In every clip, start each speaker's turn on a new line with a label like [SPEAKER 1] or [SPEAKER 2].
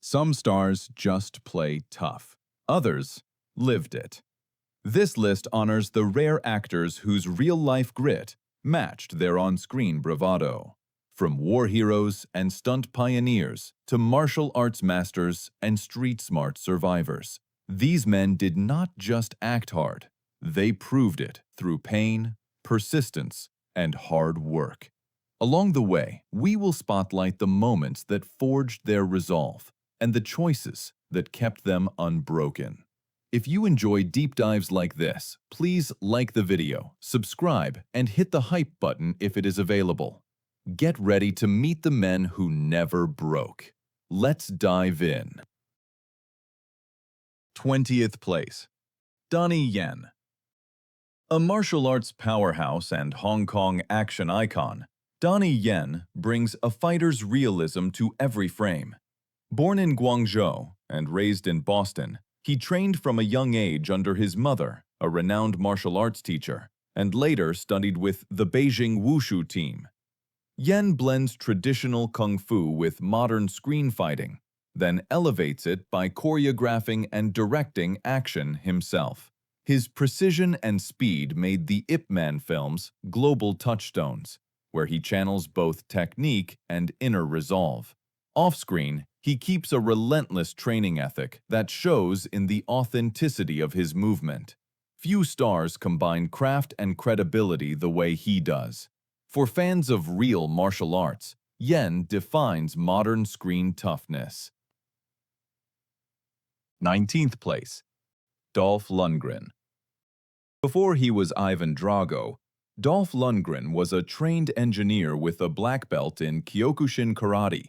[SPEAKER 1] Some stars just play tough. Others lived it. This list honors the rare actors whose real-life grit matched their on-screen bravado. From war heroes and stunt pioneers to martial arts masters and street-smart survivors, these men did not just act hard. They proved it through pain, persistence, and hard work. Along the way, we will spotlight the moments that forged their resolve and the choices that kept them unbroken. If you enjoy deep dives like this, please like the video, subscribe, and hit the hype button if it is available. Get ready to meet the men who never broke. Let's dive in. 20th place. Donnie Yen. A martial arts powerhouse and Hong Kong action icon, Donnie Yen brings a fighter's realism to every frame. Born in Guangzhou and raised in Boston, he trained from a young age under his mother, a renowned martial arts teacher, and later studied with the Beijing Wushu team. Yen blends traditional kung fu with modern screen fighting, then elevates it by choreographing and directing action himself. His precision and speed made the Ip Man films global touchstones, where he channels both technique and inner resolve. Off-screen, he keeps a relentless training ethic that shows in the authenticity of his movement. Few stars combine craft and credibility the way he does. For fans of real martial arts, Yen defines modern screen toughness. 19th place. Dolph Lundgren. Before he was Ivan Drago, Dolph Lundgren was a trained engineer with a black belt in Kyokushin karate.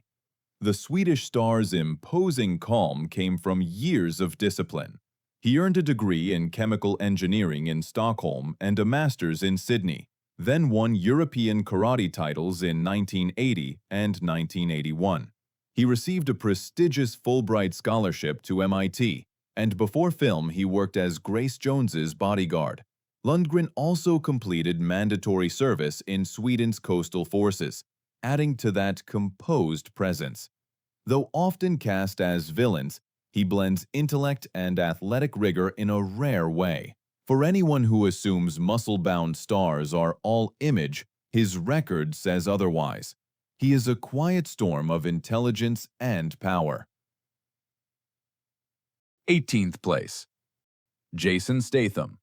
[SPEAKER 1] The Swedish star's imposing calm came from years of discipline. He earned a degree in chemical engineering in Stockholm and a master's in Sydney, then won European karate titles in 1980 and 1981. He received a prestigious Fulbright scholarship to MIT, and before film he worked as Grace Jones's bodyguard. Lundgren also completed mandatory service in Sweden's coastal forces, adding to that composed presence. Though often cast as villains, he blends intellect and athletic rigor in a rare way. For anyone who assumes muscle-bound stars are all image, his record says otherwise. He is a quiet storm of intelligence and power. 18th place. Jason Statham.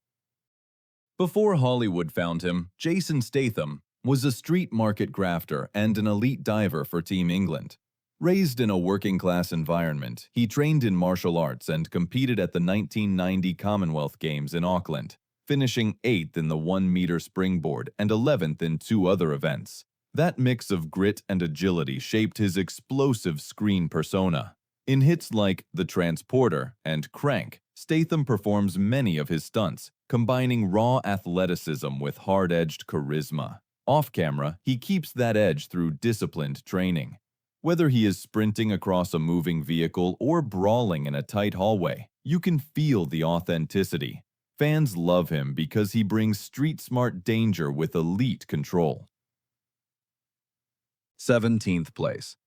[SPEAKER 1] Before Hollywood found him, Jason Statham was a street market grafter and an elite diver for Team England. Raised in a working-class environment, he trained in martial arts and competed at the 1990 Commonwealth Games in Auckland, finishing 8th in the 1-meter springboard and 11th in 2 other events. That mix of grit and agility shaped his explosive screen persona. In hits like The Transporter and Crank, Statham performs many of his stunts, combining raw athleticism with hard-edged charisma. Off-camera, he keeps that edge through disciplined training. Whether he is sprinting across a moving vehicle or brawling in a tight hallway, you can feel the authenticity. Fans love him because he brings street-smart danger with elite control. 17th place.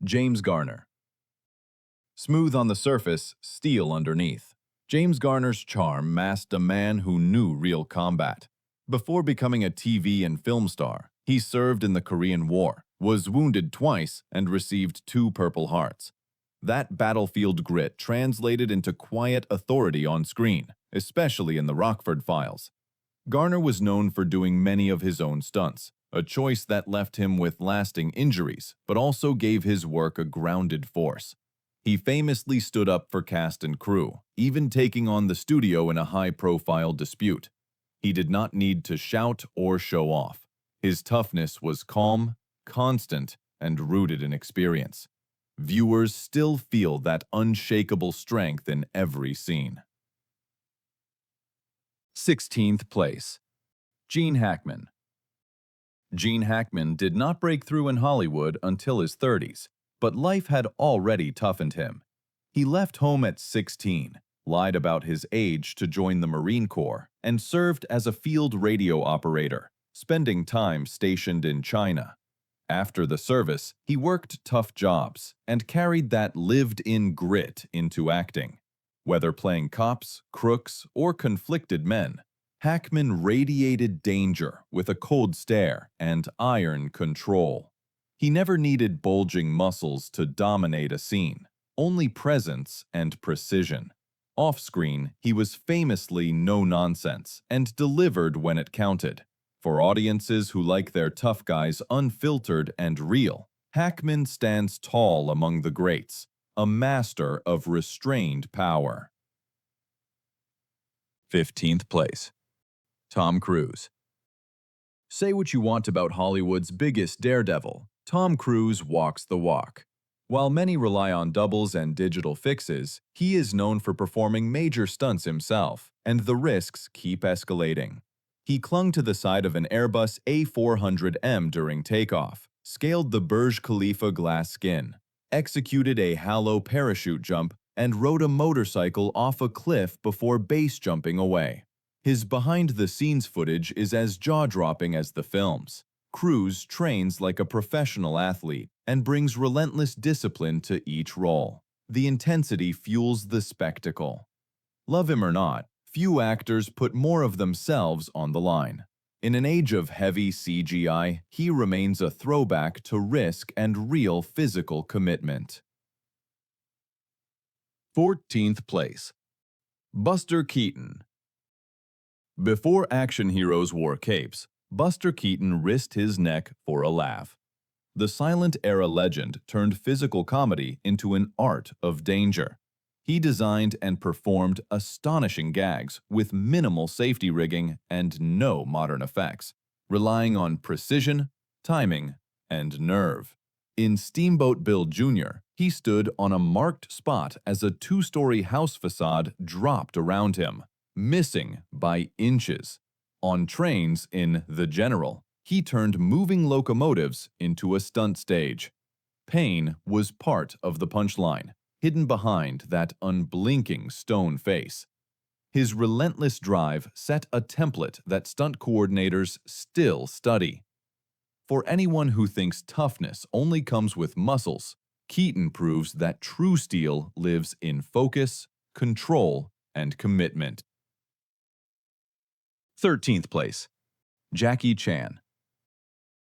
[SPEAKER 1] James Garner. Smooth on the surface, steel underneath. James Garner's charm masked a man who knew real combat. Before becoming a TV and film star, he served in the Korean War, was wounded twice, and received 2 Purple Hearts. That battlefield grit translated into quiet authority on screen, especially in the Rockford Files. Garner was known for doing many of his own stunts, a choice that left him with lasting injuries, but also gave his work a grounded force. He famously stood up for cast and crew, even taking on the studio in a high-profile dispute. He did not need to shout or show off. His toughness was calm, constant, and rooted in experience. Viewers still feel that unshakable strength in every scene. 16th place. Gene Hackman. Gene Hackman did not break through in Hollywood until his 30s, but life had already toughened him. He left home at 16, lied about his age to join the Marine Corps, and served as a field radio operator, spending time stationed in China. After the service, he worked tough jobs and carried that lived-in grit into acting. Whether playing cops, crooks, or conflicted men, Hackman radiated danger with a cold stare and iron control. He never needed bulging muscles to dominate a scene, only presence and precision. Off-screen, he was famously no-nonsense and delivered when it counted. For audiences who like their tough guys unfiltered and real, Hackman stands tall among the greats, a master of restrained power. 15th place. Tom Cruise. Say what you want about Hollywood's biggest daredevil, Tom Cruise walks the walk. While many rely on doubles and digital fixes, he is known for performing major stunts himself, and the risks keep escalating. He clung to the side of an Airbus A400M during takeoff, scaled the Burj Khalifa glass skin, executed a hollow parachute jump, and rode a motorcycle off a cliff before base jumping away. His behind-the-scenes footage is as jaw-dropping as the films. Cruise trains like a professional athlete and brings relentless discipline to each role. The intensity fuels the spectacle. Love him or not, few actors put more of themselves on the line. In an age of heavy CGI, he remains a throwback to risk and real physical commitment. 14th place. Buster Keaton. Before action heroes wore capes, Buster Keaton risked his neck for a laugh. The silent-era legend turned physical comedy into an art of danger. He designed and performed astonishing gags with minimal safety rigging and no modern effects, relying on precision, timing, and nerve. In Steamboat Bill Jr., he stood on a marked spot as a two-story house facade dropped around him, missing by inches. On trains in The General, he turned moving locomotives into a stunt stage. Pain was part of the punchline, hidden behind that unblinking stone face. His relentless drive set a template that stunt coordinators still study. For anyone who thinks toughness only comes with muscles, Keaton proves that true steel lives in focus, control, and commitment. 13th place. Jackie Chan.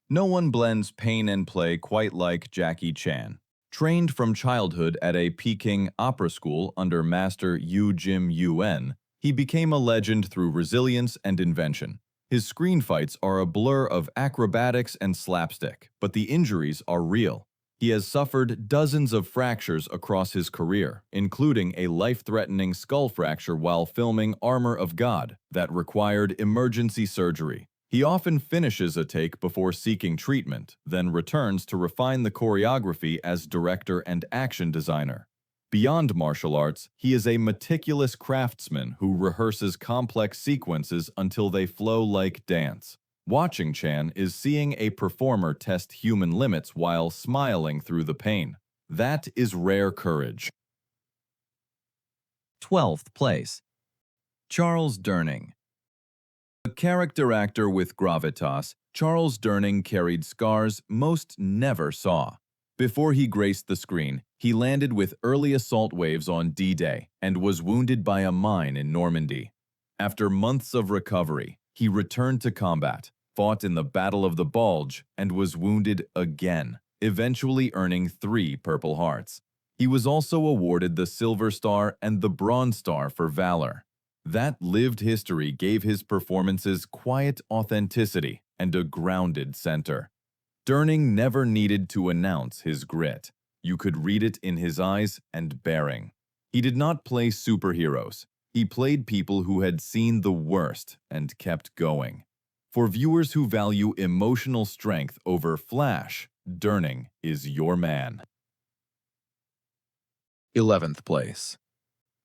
[SPEAKER 1] No one blends pain and play quite like Jackie Chan. Trained from childhood at a Peking opera school under Master Yu Jim Yuen, he became a legend through resilience and invention. His screen fights are a blur of acrobatics and slapstick, but the injuries are real. He has suffered dozens of fractures across his career, including a life-threatening skull fracture while filming Armor of God that required emergency surgery. He often finishes a take before seeking treatment, then returns to refine the choreography as director and action designer. Beyond martial arts, he is a meticulous craftsman who rehearses complex sequences until they flow like dance. Watching Chan is seeing a performer test human limits while smiling through the pain. That is rare courage. 12th place. Charles Durning. A character actor with gravitas, Charles Durning carried scars most never saw. Before he graced the screen, he landed with early assault waves on D-Day and was wounded by a mine in Normandy. After months of recovery, he returned to combat, fought in the Battle of the Bulge, and was wounded again, eventually earning 3 Purple Hearts. He was also awarded the Silver Star and the Bronze Star for valor. That lived history gave his performances quiet authenticity and a grounded center. Durning never needed to announce his grit. You could read it in his eyes and bearing. He did not play superheroes. He played people who had seen the worst and kept going. For viewers who value emotional strength over flash, Durning is your man. 11th place.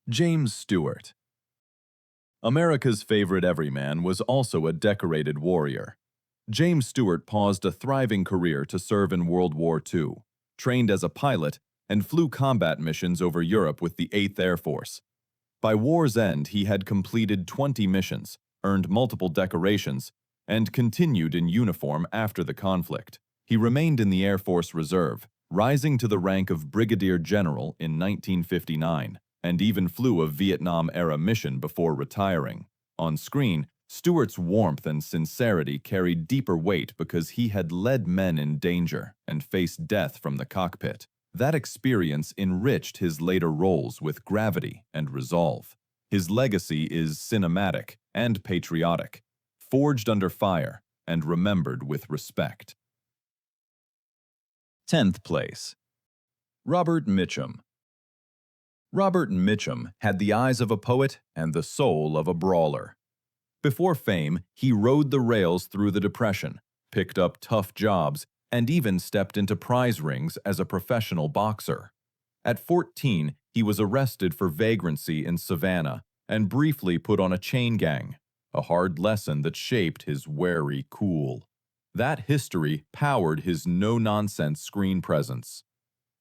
[SPEAKER 1] James Stewart. America's favorite everyman was also a decorated warrior. James Stewart paused a thriving career to serve in World War II, trained as a pilot, and flew combat missions over Europe with the 8th Air Force. By war's end, he had completed 20 missions, earned multiple decorations, and continued in uniform after the conflict. He remained in the Air Force Reserve, rising to the rank of Brigadier General in 1959, and even flew a Vietnam-era mission before retiring. On screen, Stewart's warmth and sincerity carried deeper weight because he had led men in danger and faced death from the cockpit. That experience enriched his later roles with gravity and resolve. His legacy is cinematic and patriotic, forged under fire and remembered with respect. 10th place. Robert Mitchum. Robert Mitchum had the eyes of a poet and the soul of a brawler. Before fame, he rode the rails through the Depression, picked up tough jobs, and even stepped into prize rings as a professional boxer. At 14, he was arrested for vagrancy in Savannah and briefly put on a chain gang, a hard lesson that shaped his wary cool. That history powered his no-nonsense screen presence.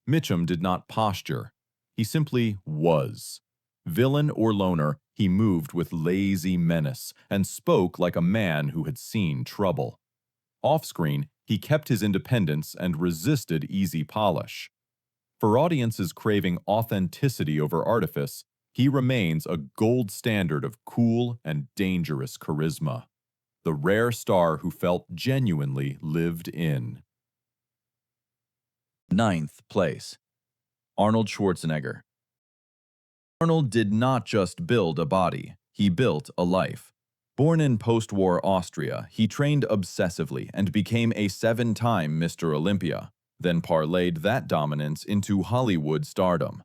[SPEAKER 1] Mitchum did not posture. He simply was. Villain or loner, he moved with lazy menace and spoke like a man who had seen trouble. Off-screen, he kept his independence and resisted easy polish. For audiences craving authenticity over artifice, he remains a gold standard of cool and dangerous charisma. The rare star who felt genuinely lived in. 9th place. Arnold Schwarzenegger. Arnold did not just build a body, he built a life. Born in post-war Austria, he trained obsessively and became a 7-time Mr. Olympia, then parlayed that dominance into Hollywood stardom.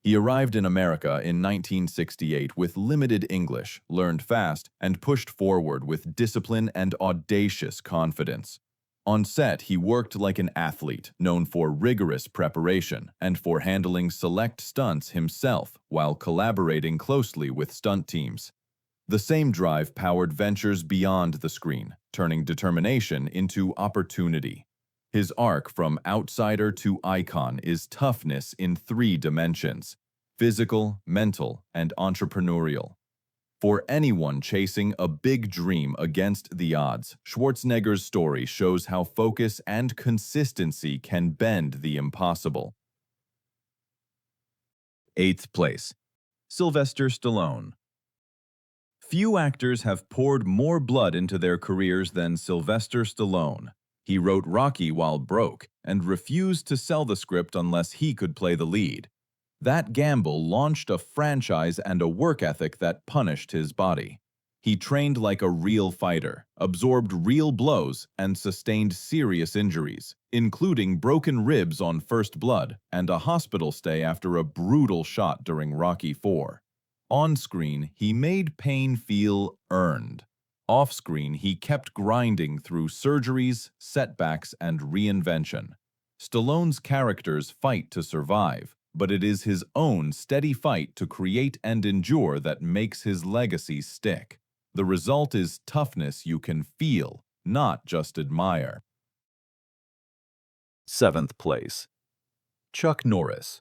[SPEAKER 1] He arrived in America in 1968 with limited English, learned fast, and pushed forward with discipline and audacious confidence. On set, he worked like an athlete, known for rigorous preparation and for handling select stunts himself while collaborating closely with stunt teams. The same drive powered ventures beyond the screen, turning determination into opportunity. His arc from outsider to icon is toughness in 3 dimensions: physical, mental, and entrepreneurial. For anyone chasing a big dream against the odds, Schwarzenegger's story shows how focus and consistency can bend the impossible. 8th place. Sylvester Stallone. Few actors have poured more blood into their careers than Sylvester Stallone. He wrote Rocky while broke and refused to sell the script unless he could play the lead. That gamble launched a franchise and a work ethic that punished his body. He trained like a real fighter, absorbed real blows, and sustained serious injuries, including broken ribs on First Blood and a hospital stay after a brutal shot during Rocky IV. On-screen, he made pain feel earned. Off-screen, he kept grinding through surgeries, setbacks, and reinvention. Stallone's characters fight to survive, but it is his own steady fight to create and endure that makes his legacy stick. The result is toughness you can feel, not just admire. 7th place. Chuck Norris.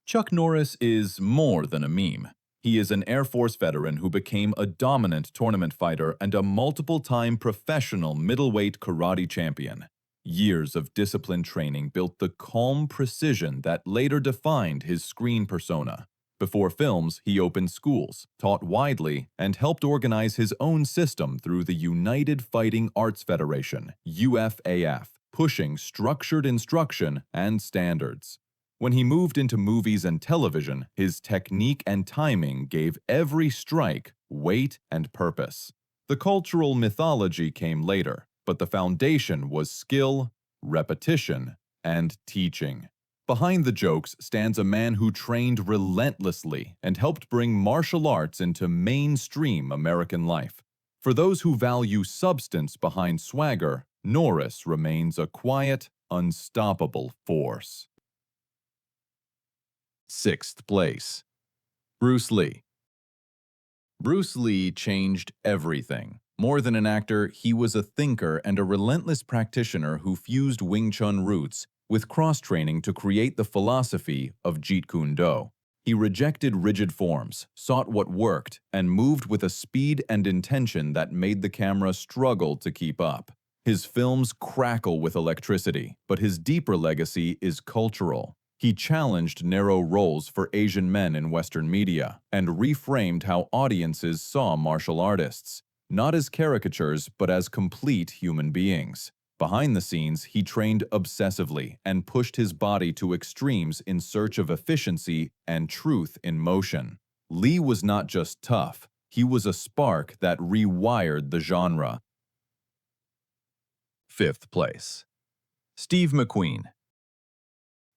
[SPEAKER 1] Chuck Norris is more than a meme. He is an Air Force veteran who became a dominant tournament fighter and a multiple-time professional middleweight karate champion. Years of disciplined training built the calm precision that later defined his screen persona. Before films, he opened schools, taught widely, and helped organize his own system through the United Fighting Arts Federation, UFAF, pushing structured instruction and standards. When he moved into movies and television, his technique and timing gave every strike weight and purpose. The cultural mythology came later, but the foundation was skill, repetition, and teaching. Behind the jokes stands a man who trained relentlessly and helped bring martial arts into mainstream American life. For those who value substance behind swagger, Norris remains a quiet, unstoppable force. 6th place. Bruce Lee. Bruce Lee changed everything. More than an actor, he was a thinker and a relentless practitioner who fused Wing Chun roots with cross-training to create the philosophy of Jeet Kune Do. He rejected rigid forms, sought what worked, and moved with a speed and intention that made the camera struggle to keep up. His films crackle with electricity, but his deeper legacy is cultural. He challenged narrow roles for Asian men in Western media and reframed how audiences saw martial artists, not as caricatures but as complete human beings. Behind the scenes, he trained obsessively and pushed his body to extremes in search of efficiency and truth in motion. Lee was not just tough, he was a spark that rewired the genre. Fifth place. Steve McQueen.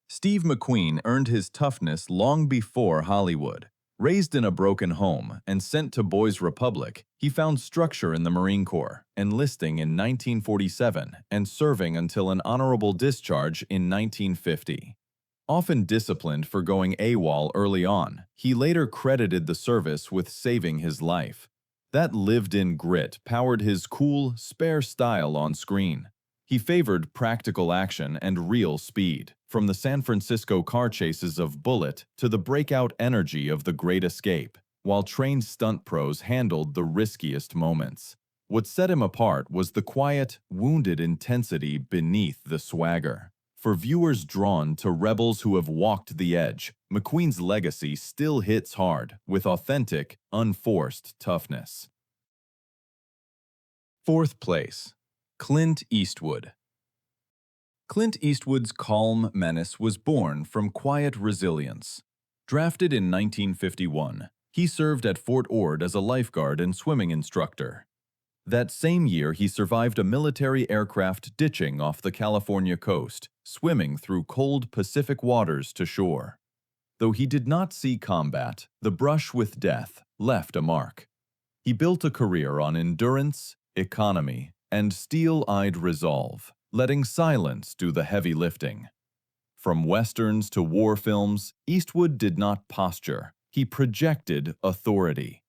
[SPEAKER 1] Steve McQueen earned his toughness long before Hollywood. Raised in a broken home and sent to Boys Republic, he found structure in the Marine Corps, enlisting in 1947 and serving until an honorable discharge in 1950. Often disciplined for going AWOL early on, he later credited the service with saving his life. That lived-in grit powered his cool, spare style on screen. He favored practical action and real speed, from the San Francisco car chases of Bullitt to the breakout energy of The Great Escape, while trained stunt pros handled the riskiest moments. What set him apart was the quiet, wounded intensity beneath the swagger. For viewers drawn to rebels who have walked the edge, McQueen's legacy still hits hard, with authentic, unforced toughness. Fourth place. Clint Eastwood. Clint Eastwood's calm menace was born from quiet resilience. Drafted in 1951, he served at Fort Ord as a lifeguard and swimming instructor. That same year, he survived a military aircraft ditching off the California coast, swimming through cold Pacific waters to shore. Though he did not see combat, the brush with death left a mark. He built a career on endurance, economy, and steel-eyed resolve, letting silence do the heavy lifting. From westerns to war films, Eastwood did not posture, he projected authority.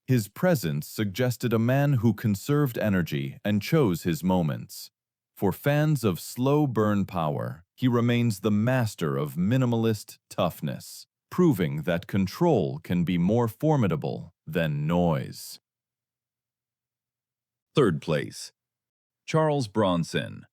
[SPEAKER 1] His presence suggested a man who conserved energy and chose his moments. For fans of slow burn power, he remains the master of minimalist toughness, proving that control can be more formidable than noise. Third place. Charles Bronson.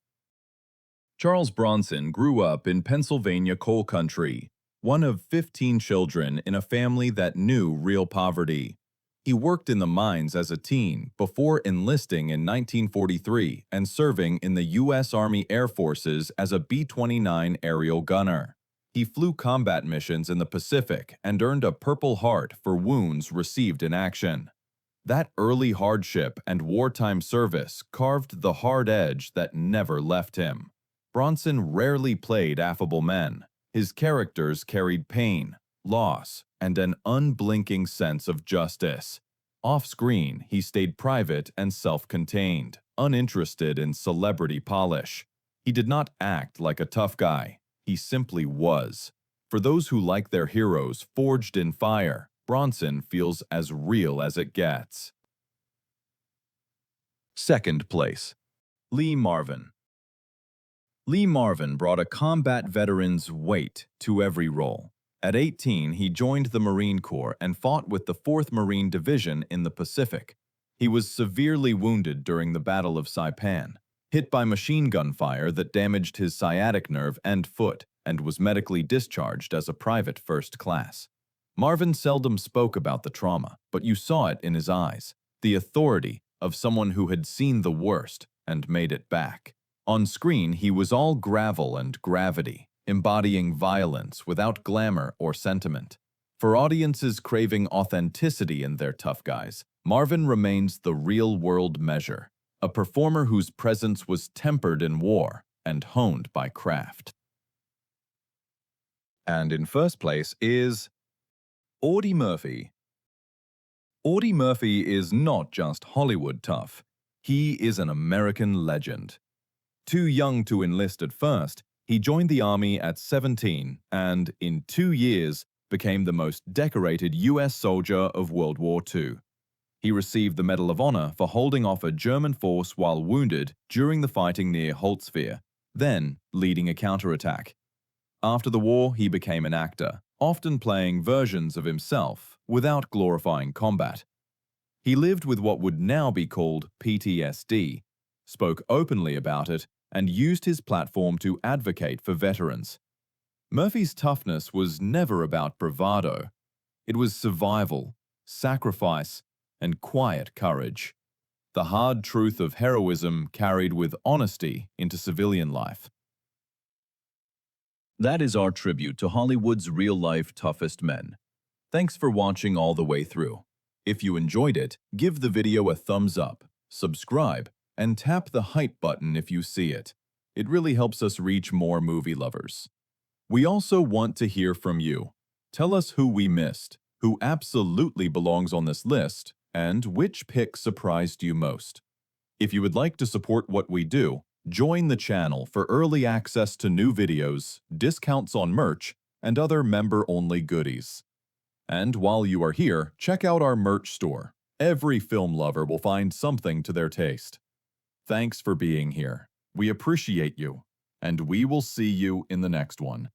[SPEAKER 1] Charles Bronson grew up in Pennsylvania coal country, one of 15 children in a family that knew real poverty. He worked in the mines as a teen before enlisting in 1943 and serving in the U.S. Army Air Forces as a B-29 aerial gunner. He flew combat missions in the Pacific and earned a Purple Heart for wounds received in action. That early hardship and wartime service carved the hard edge that never left him. Bronson rarely played affable men. His characters carried pain, loss, and an unblinking sense of justice. Off-screen, he stayed private and self-contained, uninterested in celebrity polish. He did not act like a tough guy. He simply was. For those who like their heroes forged in fire, Bronson feels as real as it gets. Second place. Lee Marvin. Lee Marvin brought a combat veteran's weight to every role. At 18, he joined the Marine Corps and fought with the 4th Marine Division in the Pacific. He was severely wounded during the Battle of Saipan, hit by machine gun fire that damaged his sciatic nerve and foot, and was medically discharged as a private first class. Marvin seldom spoke about the trauma, but you saw it in his eyes, the authority of someone who had seen the worst and made it back. On screen, he was all gravel and gravity, embodying violence without glamour or sentiment. For audiences craving authenticity in their tough guys, Marvin remains the real-world measure, a performer whose presence was tempered in war and honed by craft. And in first place is Audie Murphy. Audie Murphy is not just Hollywood tough. He is an American legend. Too young to enlist at first, he joined the Army at 17 and, in 2 years, became the most decorated U.S. soldier of World War II. He received the Medal of Honor for holding off a German force while wounded during the fighting near Holtzwihr, then leading a counterattack. After the war, he became an actor, often playing versions of himself without glorifying combat. He lived with what would now be called PTSD, spoke openly about it, and used his platform to advocate for veterans. Murphy's toughness was never about bravado. It was survival, sacrifice, and quiet courage. The hard truth of heroism carried with honesty into civilian life. That is our tribute to Hollywood's real-life toughest men. Thanks for watching all the way through. If you enjoyed it, give the video a thumbs up, subscribe, and tap the hype button if you see it. It really helps us reach more movie lovers. We also want to hear from you. Tell us who we missed, who absolutely belongs on this list, and which pick surprised you most. If you would like to support what we do, join the channel for early access to new videos, discounts on merch, and other member-only goodies. And while you are here, check out our merch store. Every film lover will find something to their taste. Thanks for being here. We appreciate you, and we will see you in the next one.